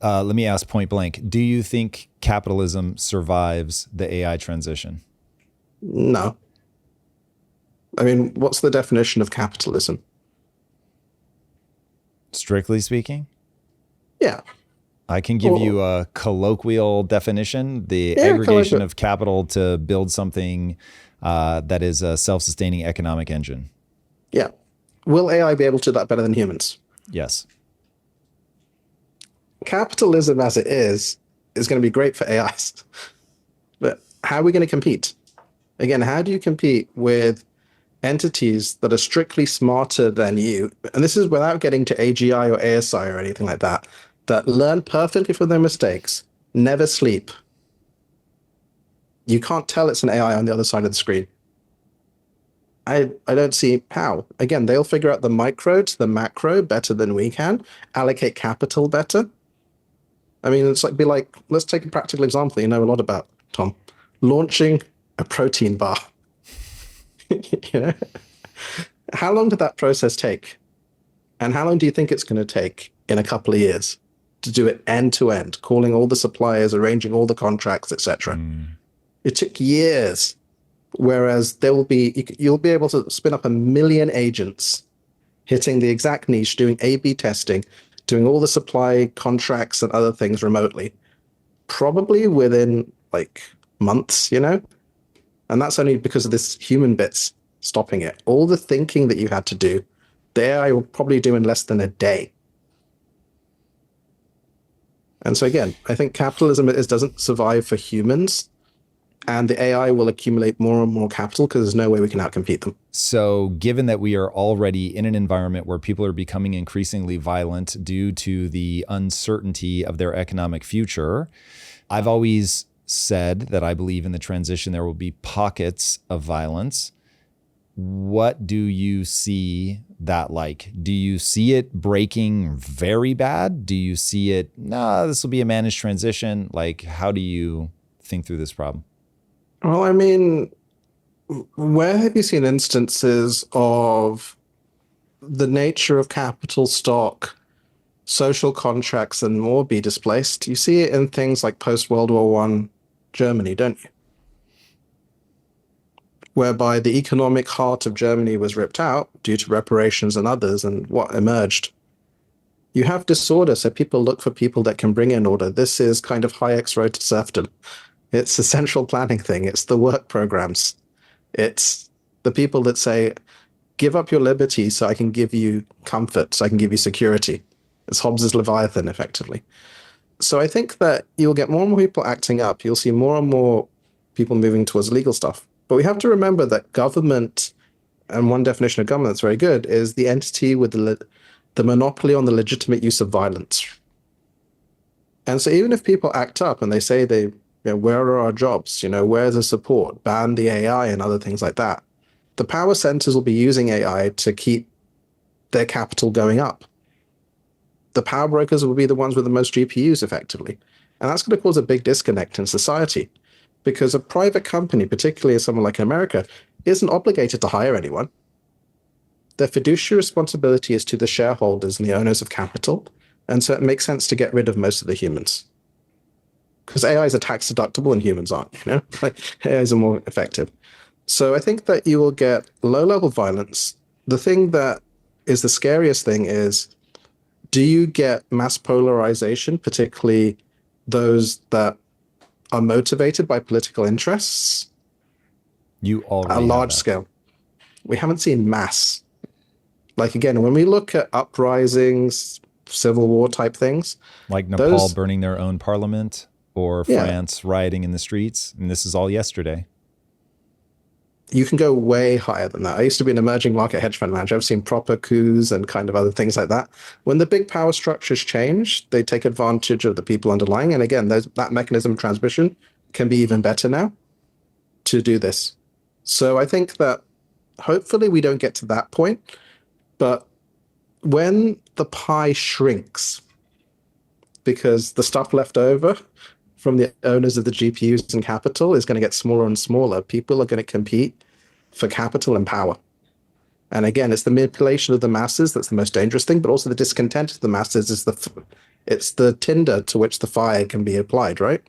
Let me ask point blank. Do you think capitalism survives the AI transition? No. I mean, what's the definition of capitalism? Strictly speaking? Yeah. I can give Well, you a colloquial definition, the yeah, aggregation of capital to build something that is a self-sustaining economic engine. yeah. Will AI be able to do that better than humans? Yes. Capitalism as it is going to be great for AIs. But how are we going to compete? Again, how do you compete with entities that are strictly smarter than you? And this is without getting to AGI or ASI or anything like that, that learn perfectly from their mistakes, never sleep. You can't tell it's an AI on the other side of the screen. I don't see how. Again, they'll figure out the micro to the macro better than we can, allocate capital better. I mean, let's take a practical example you know a lot about, Tom. Launching a protein bar. You know? How long did that process take? And how long do you think it's going to take in a couple of years to do it end to end, calling all the suppliers, arranging all the contracts, etc.? It took years. Whereas you'll be able to spin up 1 million agents hitting the exact niche, doing A/B testing, doing all the supply contracts and other things remotely, probably within like months, you know? And that's only because of this human bits stopping it. All the thinking that you had to do, the AI will probably do in less than a day. And so again, I think capitalism doesn't survive for humans, and the AI will accumulate more and more capital because there's no way we can outcompete them. So given that we are already in an environment where people are becoming increasingly violent due to the uncertainty of their economic future, I've always said that I believe in the transition there will be pockets of violence. What do you see that like? Do you see it breaking very bad? Do you see it, this will be a managed transition? Like, how do you think through this problem? Well, I mean, where have you seen instances of the nature of capital stock, social contracts, and more be displaced? You see it in things like post-World War I Germany, don't you? Whereby the economic heart of Germany was ripped out due to reparations and others, and what emerged? You have disorder, so people look for people that can bring in order. This is kind of Hayek's road to serfdom. It's the central planning thing. It's the work programs. It's the people that say, give up your liberty so I can give you comfort, so I can give you security. It's Hobbes's Leviathan, effectively. So I think that you'll get more and more people acting up. You'll see more and more people moving towards legal stuff. But we have to remember that government, and one definition of government that's very good, is the entity with the monopoly on the legitimate use of violence. And so even if people act up and they say where are our jobs? Where's the support? Ban the AI and other things like that. The power centers will be using AI to keep their capital going up. The power brokers will be the ones with the most GPUs, effectively. And that's going to cause a big disconnect in society because a private company, particularly someone like America, isn't obligated to hire anyone. Their fiduciary responsibility is to the shareholders and the owners of capital. And so it makes sense to get rid of most of the humans. Because AIs are tax deductible and humans aren't, AIs are more effective. So I think that you will get low-level violence. The thing that is the scariest thing is, do you get mass polarization, particularly those that are motivated by political interests? You already at a large scale. We haven't seen mass. Like, again, when we look at uprisings, civil war type things. Like Nepal burning their own parliament? Or France rioting in the streets. And this is all yesterday. You can go way higher than that. I used to be an emerging market hedge fund manager. I've seen proper coups and kind of other things like that. When the big power structures change, they take advantage of the people underlying. And again, that mechanism of transmission can be even better now to do this. So I think that hopefully we don't get to that point. But when the pie shrinks, because the stuff left over from the owners of the GPUs and capital is going to get smaller and smaller, people are going to compete for capital and power. And again, it's the manipulation of the masses that's the most dangerous thing, but also the discontent of the masses is It's the tinder to which the fire can be applied, right?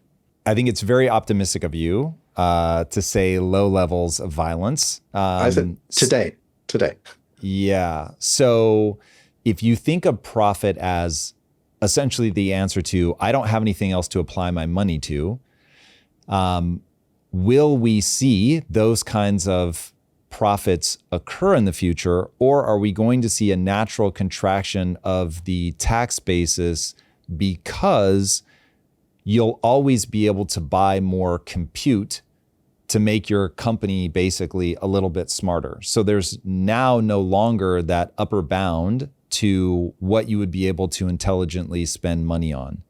I think it's very optimistic of you to say low levels of violence. I said today, today. Yeah. So if you think of profit as essentially the answer to, I don't have anything else to apply my money to, will we see those kinds of profits occur in the future, or are we going to see a natural contraction of the tax basis because you'll always be able to buy more compute to make your company basically a little bit smarter? So there's now no longer that upper bound to what you would be able to intelligently spend money on.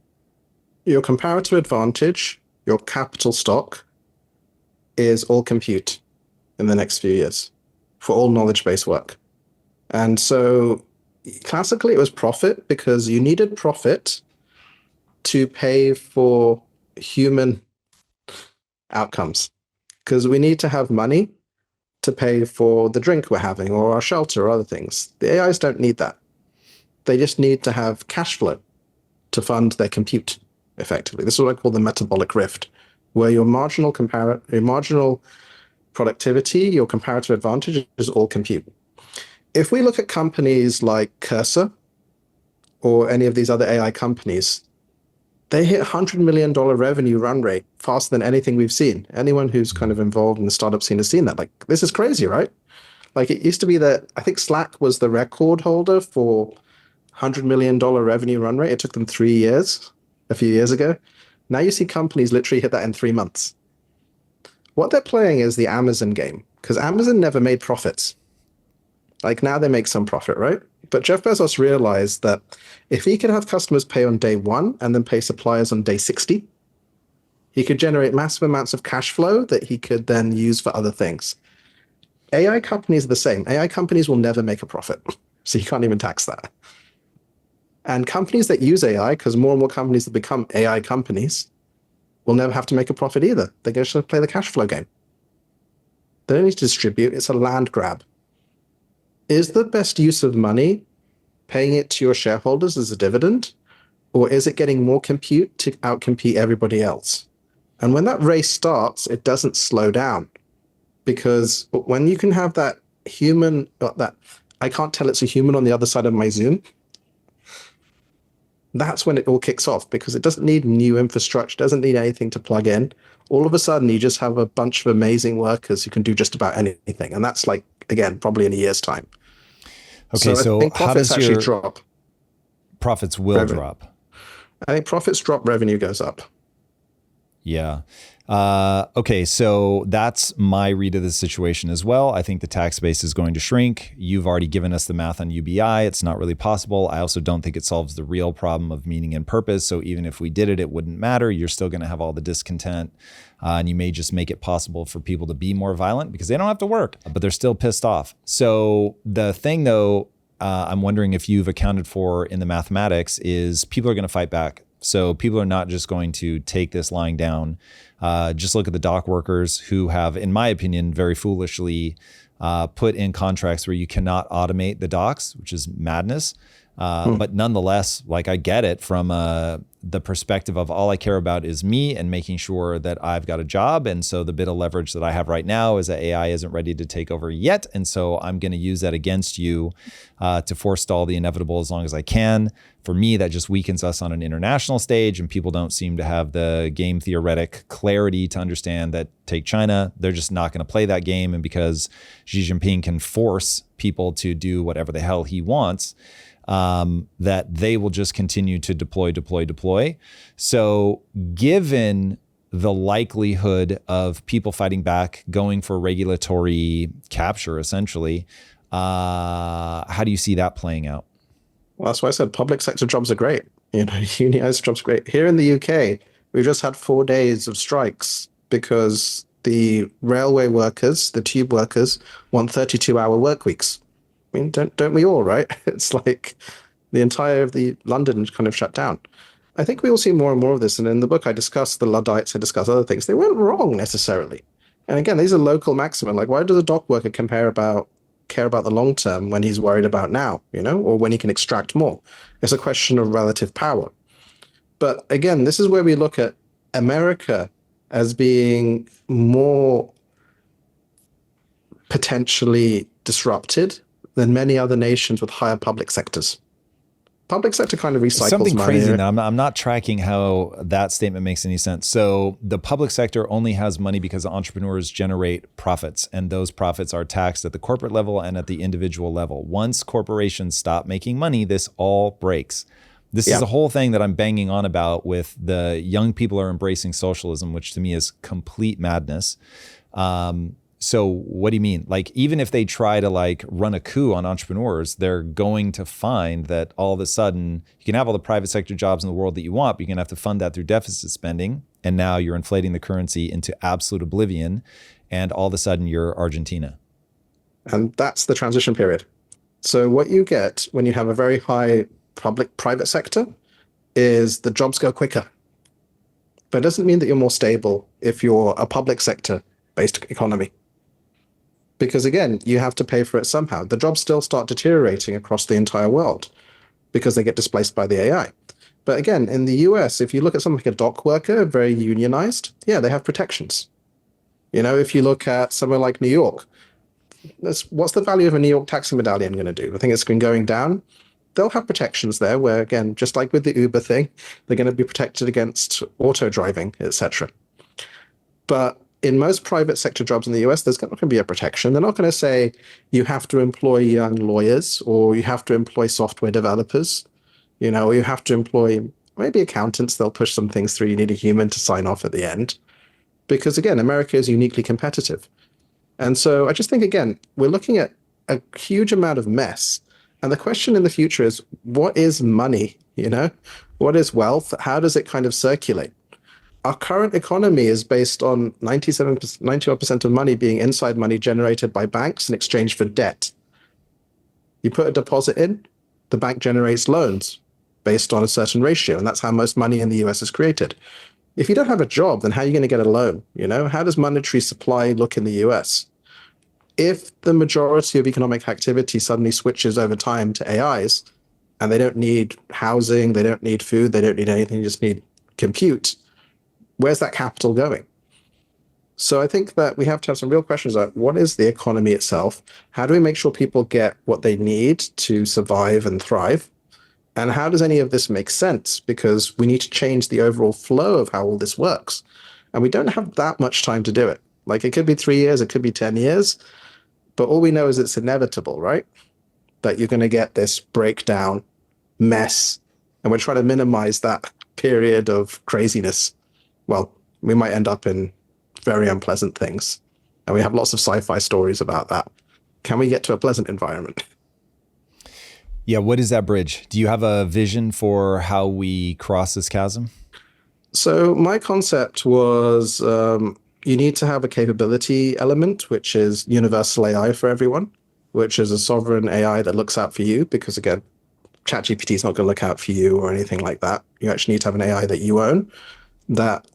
Your comparative advantage, your capital stock, is all compute in the next few years for all knowledge-based work. And so classically it was profit because you needed profit to pay for human outcomes, because we need to have money to pay for the drink we're having or our shelter or other things. The AIs don't need that. They just need to have cash flow to fund their compute effectively. This is what I call the metabolic rift, where your marginal productivity, your comparative advantage is all compute. If we look at companies like Cursor or any of these other AI companies, they hit $100 million revenue run rate faster than anything we've seen. Anyone who's kind of involved in the startup scene has seen that. Like, this is crazy, right? Like, it used to be that I think Slack was the record holder for $100 million revenue run rate. It took them 3 years, a few years ago. Now you see companies literally hit that in 3 months. What they're playing is the Amazon game, because Amazon never made profits. Like, now they make some profit, right? But Jeff Bezos realized that if he could have customers pay on day 1 and then pay suppliers on day 60, he could generate massive amounts of cash flow that he could then use for other things. AI companies are the same. AI companies will never make a profit, so you can't even tax that. And companies that use AI, because more and more companies that become AI companies, will never have to make a profit either. They're going to play the cash flow game. They don't need to distribute. It's a land grab. Is the best use of money paying it to your shareholders as a dividend, or is it getting more compute to outcompete everybody else? And when that race starts, it doesn't slow down, because when you can have that human, that I can't tell it's a human on the other side of my Zoom, that's when it all kicks off, because it doesn't need new infrastructure, doesn't need anything to plug in. All of a sudden, you just have a bunch of amazing workers who can do just about anything. And that's like, again, probably in a year's time. Okay, so I think how profits does actually your drop? profits will drop? I think profits drop, revenue goes up. Yeah. Okay, so that's my read of the situation as well. I think the tax base is going to shrink. You've already given us the math on UBI. It's not really possible. I also don't think it solves the real problem of meaning and purpose. So even if we did it, it wouldn't matter. You're still going to have all the discontent. And you may just make it possible for people to be more violent because they don't have to work, but they're still pissed off. So the thing, though, I'm wondering if you've accounted for in the mathematics is people are going to fight back. So people are not just going to take this lying down. Just look at the dock workers who have, in my opinion, very foolishly put in contracts where you cannot automate the docks, which is madness. But nonetheless, like, I get it from the perspective of all I care about is me and making sure that I've got a job. And so the bit of leverage that I have right now is that AI isn't ready to take over yet. And so I'm going to use that against you to forestall the inevitable as long as I can. For me, that just weakens us on an international stage, and people don't seem to have the game theoretic clarity to understand that, take China, they're just not going to play that game. And because Xi Jinping can force people to do whatever the hell he wants, that they will just continue to deploy. So given the likelihood of people fighting back, going for regulatory capture, essentially, how do you see that playing out? Well, that's why I said public sector jobs are great. Unionized jobs are great. Here in the UK, we've just had 4 days of strikes because the railway workers, the tube workers, want 32-hour work weeks. I mean, don't we all, right? It's like the entire of the London kind of shut down. I think we will see more and more of this. And in the book, I discuss the Luddites, I discuss other things. They weren't wrong necessarily. And again, these are local maxima. Like, why does a dock worker care about the long term when he's worried about now, or when he can extract more? It's a question of relative power. But again, this is where we look at America as being more potentially disrupted than many other nations with higher public sectors. Public sector kind of recycles Something money. crazy now. I'm not tracking how that statement makes any sense. So the public sector only has money because entrepreneurs generate profits, and those profits are taxed at the corporate level and at the individual level. Once corporations stop making money, this all breaks. This is a whole thing that I'm banging on about with the young people are embracing socialism, which to me is complete madness. So what do you mean? Like, even if they try to like run a coup on entrepreneurs, they're going to find that all of a sudden you can have all the private sector jobs in the world that you want, but you're going to have to fund that through deficit spending. And now you're inflating the currency into absolute oblivion. And all of a sudden you're Argentina. And that's the transition period. So what you get when you have a very high private sector is the jobs go quicker. But it doesn't mean that you're more stable if you're a public sector based economy. Because again, you have to pay for it somehow. The jobs still start deteriorating across the entire world because they get displaced by the AI. But again, in the US, if you look at something like a dock worker, very unionized, yeah, they have protections. If you look at somewhere like New York, what's the value of a New York taxi medallion going to do? I think it's been going down. They'll have protections there where, again, just like with the Uber thing, they're going to be protected against auto driving, etc. But in most private sector jobs in the US, there's not going to be a protection. They're not going to say you have to employ young lawyers or you have to employ software developers, or you have to employ maybe accountants. They'll push some things through. You need a human to sign off at the end. Because again, America is uniquely competitive. And so I just think, again, we're looking at a huge amount of mess. And the question in the future is, what is money? What is wealth? How does it kind of circulate? Our current economy is based on 91% of money being inside money generated by banks in exchange for debt. You put a deposit in, the bank generates loans based on a certain ratio, and that's how most money in the US is created. If you don't have a job, then how are you going to get a loan? How does monetary supply look in the US? If the majority of economic activity suddenly switches over time to AIs, and they don't need housing, they don't need food, they don't need anything, they just need compute, where's that capital going? So I think that we have to have some real questions about what is the economy itself? How do we make sure people get what they need to survive and thrive? And how does any of this make sense? Because we need to change the overall flow of how all this works. And we don't have that much time to do it. Like, it could be 3 years, it could be 10 years, but all we know is it's inevitable, right? That you're going to get this breakdown, mess, and we're trying to minimize that period of craziness. Well, we might end up in very unpleasant things. And we have lots of sci-fi stories about that. Can we get to a pleasant environment? Yeah, what is that bridge? Do you have a vision for how we cross this chasm? So my concept was you need to have a capability element, which is universal AI for everyone, which is a sovereign AI that looks out for you. Because again, ChatGPT is not going to look out for you or anything like that. You actually need to have an AI that you own that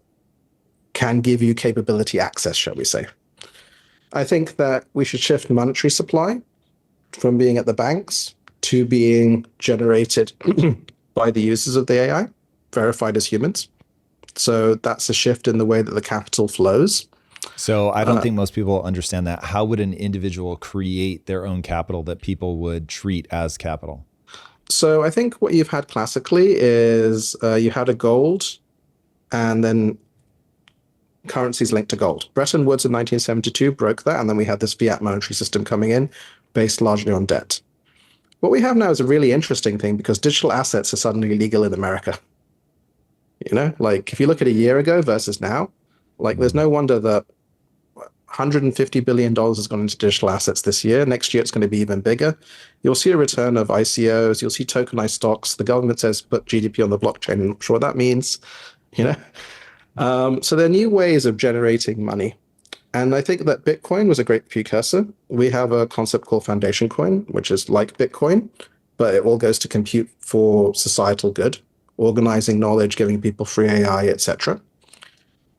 can give you capability access, shall we say. I think that we should shift monetary supply from being at the banks to being generated by the users of the AI, verified as humans. So that's a shift in the way that the capital flows. So I don't think most people understand that. How would an individual create their own capital that people would treat as capital? So I think what you've had classically is you had a gold and then currencies linked to gold. Bretton Woods in 1972 broke that, and then we had this fiat monetary system coming in based largely on debt. What we have now is a really interesting thing because digital assets are suddenly legal in America. Like if you look at a year ago versus now, like there's no wonder that $150 billion has gone into digital assets this year. Next year, it's going to be even bigger. You'll see a return of ICOs. You'll see tokenized stocks. The government says put GDP on the blockchain. I'm not sure what that means. So there are new ways of generating money. And I think that Bitcoin was a great precursor. We have a concept called foundation coin, which is like Bitcoin, but it all goes to compute for societal good, organizing knowledge, giving people free AI, etc.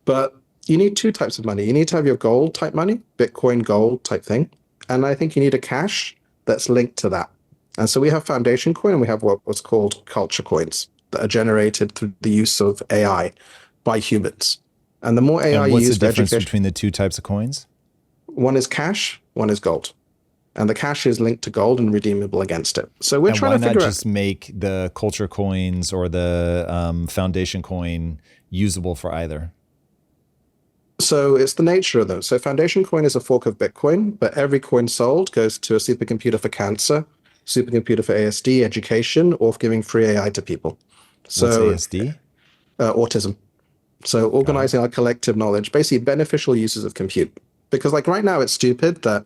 But you need two types of money. You need to have your gold type money, Bitcoin gold type thing. And I think you need a cash that's linked to that. And so we have foundation coin and we have what's called culture coins. that are generated through the use of AI by humans. And the more AI And what's the used for difference education, between the two types of coins? one is cash, one is gold. And the cash is linked to gold and redeemable against it. So we're And trying why to not figure out. just make the culture coins or the foundation coin usable for either? So it's the nature of them. So Foundation Coin is a fork of Bitcoin, but every coin sold goes to a supercomputer for cancer, supercomputer for ASD, education, or for giving free AI to people. What's So ASD? autism. So Got it. organizing our collective knowledge, basically beneficial uses of compute. Because like right now, it's stupid that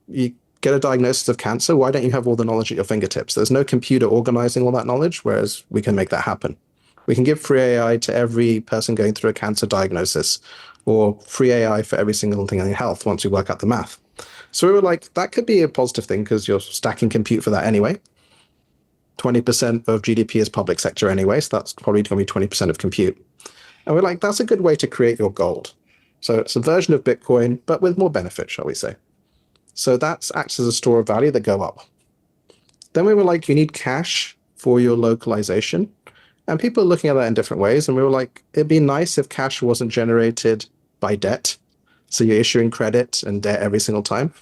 you get a diagnosis of cancer. Why don't you have all the knowledge at your fingertips? There's no computer organizing all that knowledge, whereas we can make that happen. We can give free AI to every person going through a cancer diagnosis, or free AI for every single thing in health once we work out the math. So we were like, that could be a positive thing because you're stacking compute for that anyway. 20% of GDP is public sector anyway, so that's probably going to be 20% of compute. And we're like, that's a good way to create your gold. So it's a version of Bitcoin, but with more benefit, shall we say. So that acts as a store of value that go up. Then we were like, you need cash for your localization. And people are looking at that in different ways. And we were like, it'd be nice if cash wasn't generated by debt. So you're issuing credit and debt every single time.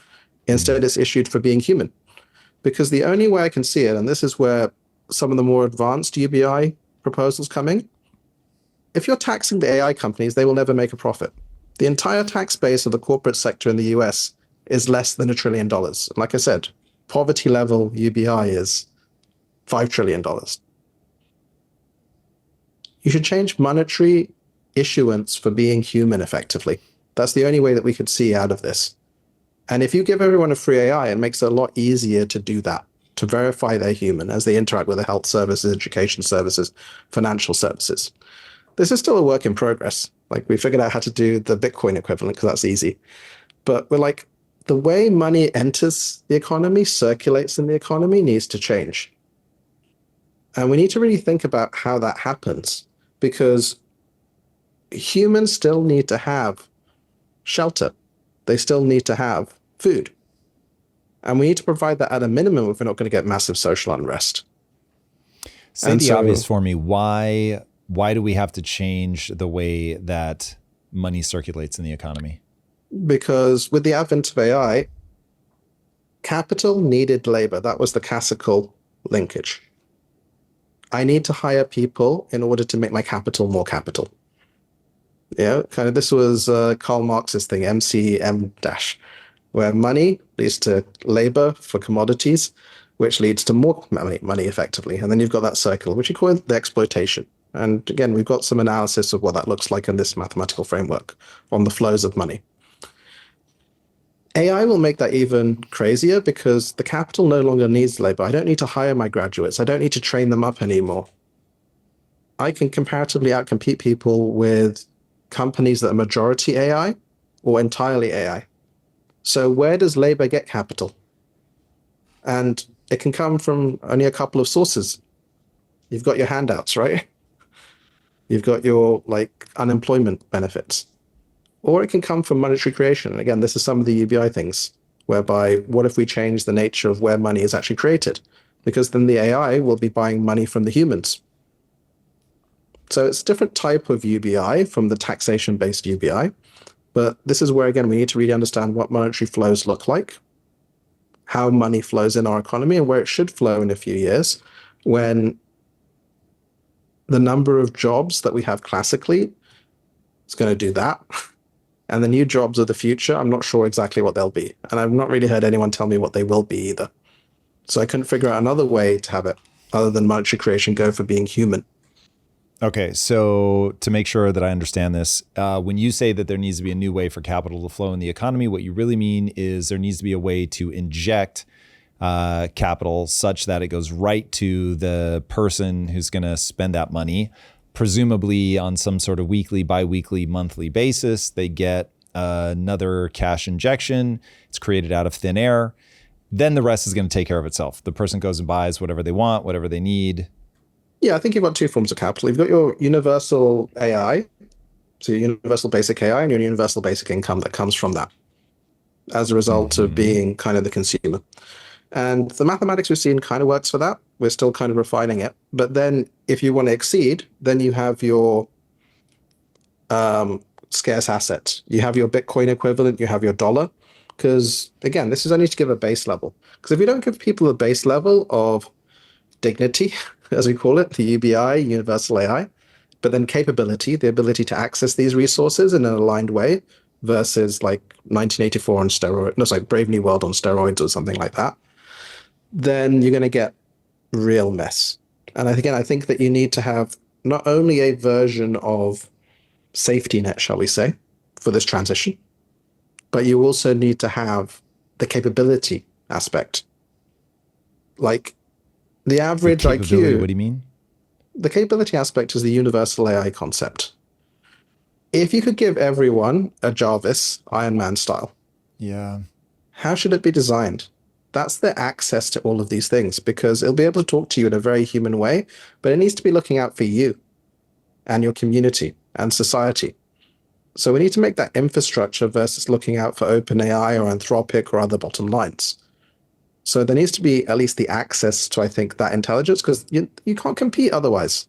Instead, it's issued for being human. Because the only way I can see it, and this is where some of the more advanced UBI proposals come in, if you're taxing the AI companies, they will never make a profit. The entire tax base of the corporate sector in the US is less than $1 trillion. Like I said, poverty level UBI is $5 trillion. You should change monetary issuance for being human effectively. That's the only way that we could see out of this. And if you give everyone a free AI, it makes it a lot easier to do that, to verify they're human as they interact with the health services, education services, financial services. This is still a work in progress. Like we figured out how to do the Bitcoin equivalent because that's easy. But we're like, the way money enters the economy, circulates in the economy, needs to change. And we need to really think about how that happens because humans still need to have shelter. They still need to have food. And we need to provide that at a minimum if we're not going to get massive social unrest. Say the obvious for me. Why do we have to change the way that money circulates in the economy? Because with the advent of AI, capital needed labor. That was the classical linkage. I need to hire people in order to make my capital more capital. Yeah, kind of this was Karl Marx's thing, MCM dash, where money leads to labor for commodities, which leads to more money effectively. And then you've got that circle, which you call the exploitation. And again, we've got some analysis of what that looks like in this mathematical framework on the flows of money. AI will make that even crazier because the capital no longer needs labor. I don't need to hire my graduates. I don't need to train them up anymore. I can comparatively outcompete people with companies that are majority AI or entirely AI. So where does labor get capital? And it can come from only a couple of sources. You've got your handouts, right? You've got your like unemployment benefits. Or it can come from monetary creation. And again, this is some of the UBI things, whereby what if we change the nature of where money is actually created? Because then the AI will be buying money from the humans. So it's a different type of UBI from the taxation-based UBI. But this is where, again, we need to really understand what monetary flows look like, how money flows in our economy, and where it should flow in a few years, when the number of jobs that we have classically is going to do that. And the new jobs of the future, I'm not sure exactly what they'll be. And I've not really heard anyone tell me what they will be either. So I couldn't figure out another way to have it other than monetary creation go for being human. Okay, so to make sure that I understand this, when you say that there needs to be a new way for capital to flow in the economy, what you really mean is there needs to be a way to inject capital such that it goes right to the person who's going to spend that money, presumably on some sort of weekly, biweekly, monthly basis. They get another cash injection. It's created out of thin air. Then the rest is going to take care of itself. The person goes and buys whatever they want, whatever they need. Yeah, I think you've got two forms of capital. You've got your universal AI, so your universal basic AI, and your universal basic income that comes from that as a result of being kind of the consumer. And the mathematics we've seen kind of works for that. We're still kind of refining it. But then if you want to exceed, then you have your scarce assets. You have your Bitcoin equivalent, you have your dollar. Because again, this is only to give a base level. Because if you don't give people a base level of dignity, as we call it, the UBI, universal AI, but then capability, the ability to access these resources in an aligned way versus like 1984 on steroids, no, sorry, Brave New World on steroids or something like that, then you're going to get real mess. And again, I think that you need to have not only a version of safety net, shall we say, for this transition, but you also need to have the capability aspect. Like the The average capability, IQ, what do you mean? the capability aspect is the universal AI concept. If you could give everyone a Jarvis Iron Man style, Yeah. how should it be designed? That's the access to all of these things because it'll be able to talk to you in a very human way, but it needs to be looking out for you and your community and society. So we need to make that infrastructure versus looking out for OpenAI or Anthropic or other bottom lines. So there needs to be at least the access to, I think, that intelligence because you can't compete otherwise.